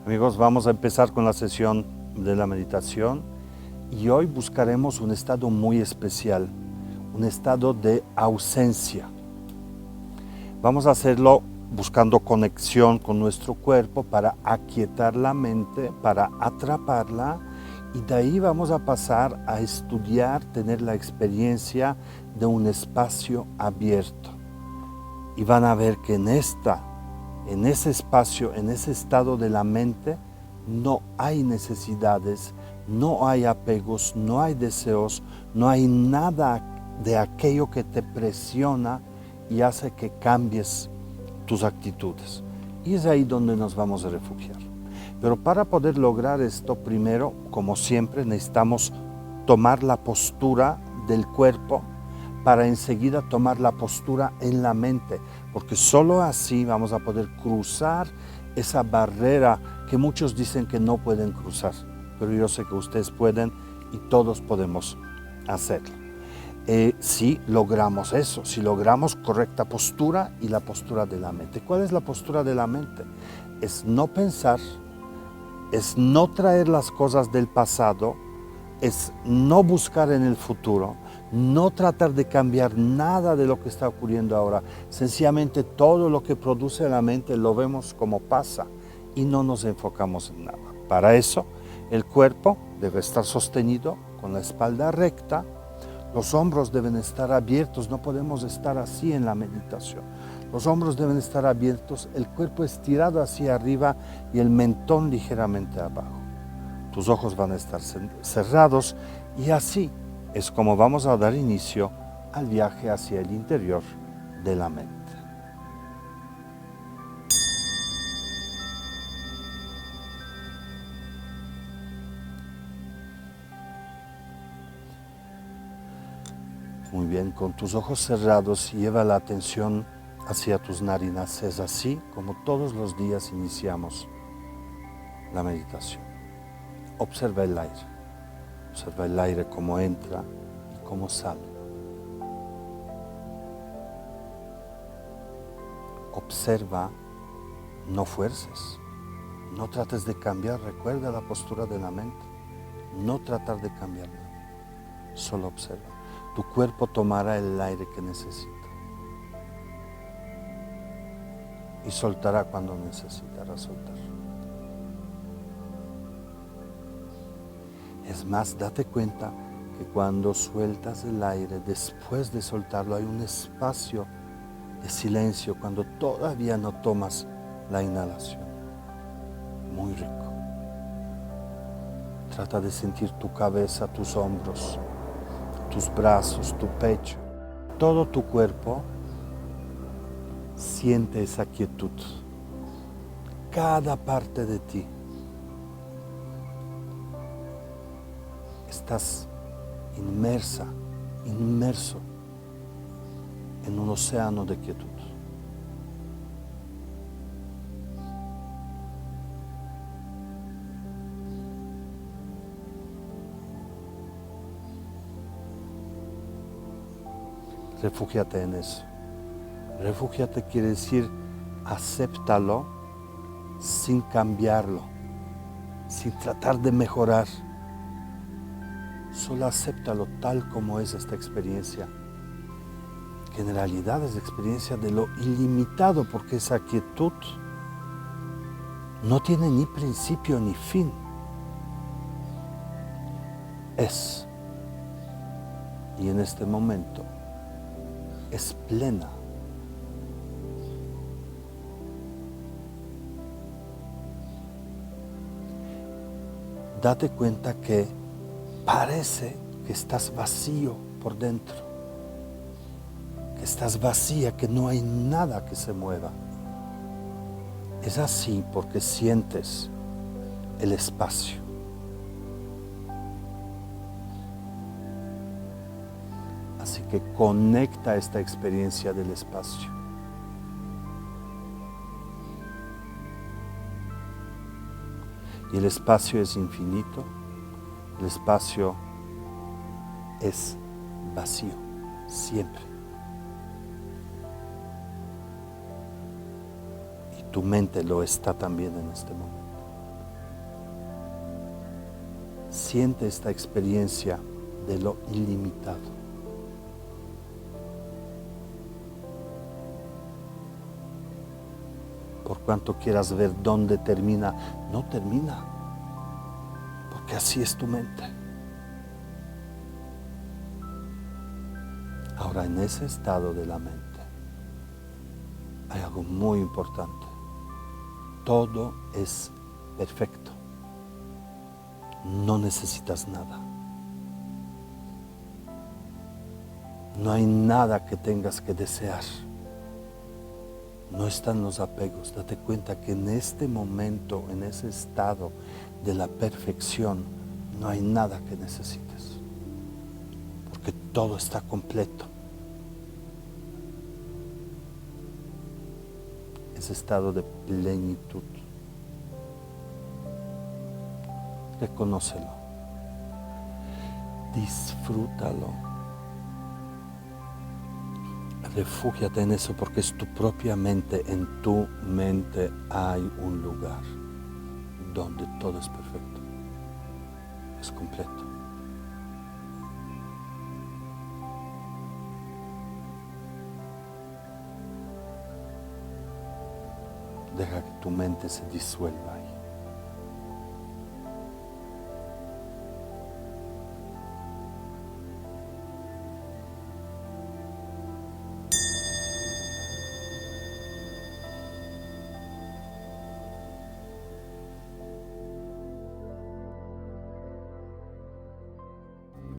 Amigos, vamos a empezar con la sesión de la meditación y hoy buscaremos un estado muy especial, un estado de ausencia. Vamos a hacerlo buscando conexión con nuestro cuerpo para aquietar la mente, para atraparla, y de ahí vamos a pasar a estudiar, tener la experiencia de un espacio abierto. Y van a ver que en ese espacio, en ese estado de la mente, no hay necesidades, no hay apegos, no hay deseos, no hay nada de aquello que te presiona y hace que cambies tus actitudes. Y es ahí donde nos vamos a refugiar. Pero para poder lograr esto, primero, como siempre, necesitamos tomar la postura del cuerpo para enseguida tomar la postura en la mente, porque solo así vamos a poder cruzar esa barrera que muchos dicen que no pueden cruzar, pero yo sé que ustedes pueden y todos podemos hacerlo. Si logramos eso, si logramos correcta postura y la postura de la mente. ¿Cuál es la postura de la mente? Es no pensar, es no traer las cosas del pasado, es no buscar en el futuro, no tratar de cambiar nada de lo que está ocurriendo ahora. Sencillamente todo lo que produce la mente lo vemos como pasa y no nos enfocamos en nada. Para eso el cuerpo debe estar sostenido con la espalda recta, los hombros deben estar abiertos, no podemos estar así en la meditación. Los hombros deben estar abiertos, el cuerpo estirado hacia arriba y el mentón ligeramente abajo. Tus ojos van a estar cerrados y así es como vamos a dar inicio al viaje hacia el interior de la mente. Muy bien, con tus ojos cerrados lleva la atención hacia tus narinas. Es así como todos los días iniciamos la meditación. Observa el aire cómo entra y cómo sale. Observa, no fuerces, no trates de cambiar, recuerda la postura de la mente, no tratar de cambiar nada, solo observa. Tu cuerpo tomará el aire que necesita y soltará cuando necesitará soltar. Es más, date cuenta que cuando sueltas el aire, después de soltarlo, hay un espacio de silencio cuando todavía no tomas la inhalación. Muy rico. Trata de sentir tu cabeza, tus hombros, tus brazos, tu pecho. Todo tu cuerpo siente esa quietud. Cada parte de ti. Estás inmerso en un océano de quietud. Refúgiate en eso. Refúgiate quiere decir acéptalo sin cambiarlo, sin tratar de mejorar. Solo acéptalo tal como es esta experiencia, que en realidad es la experiencia de lo ilimitado, porque esa quietud no tiene ni principio ni fin. Es, y en este momento es plena. Date cuenta que parece que estás vacío por dentro, que estás vacía, que no hay nada que se mueva. Es así porque sientes el espacio. Así que conecta esta experiencia del espacio. Y el espacio es infinito, el espacio es vacío, siempre. Y tu mente lo está también en este momento. Siente esta experiencia de lo ilimitado. Por cuanto quieras ver dónde termina, no termina, porque así es tu mente. Ahora, en ese estado de la mente hay algo muy importante. Todo es perfecto. No necesitas nada. No hay nada que tengas que desear. No están los apegos. Date cuenta que en este momento, en ese estado de la perfección, no hay nada que necesites. Porque todo está completo. Ese estado de plenitud. Reconócelo. Disfrútalo. Refúgiate en eso porque es tu propia mente. En tu mente hay un lugar donde todo es perfecto, es completo. Deja que tu mente se disuelva ahí.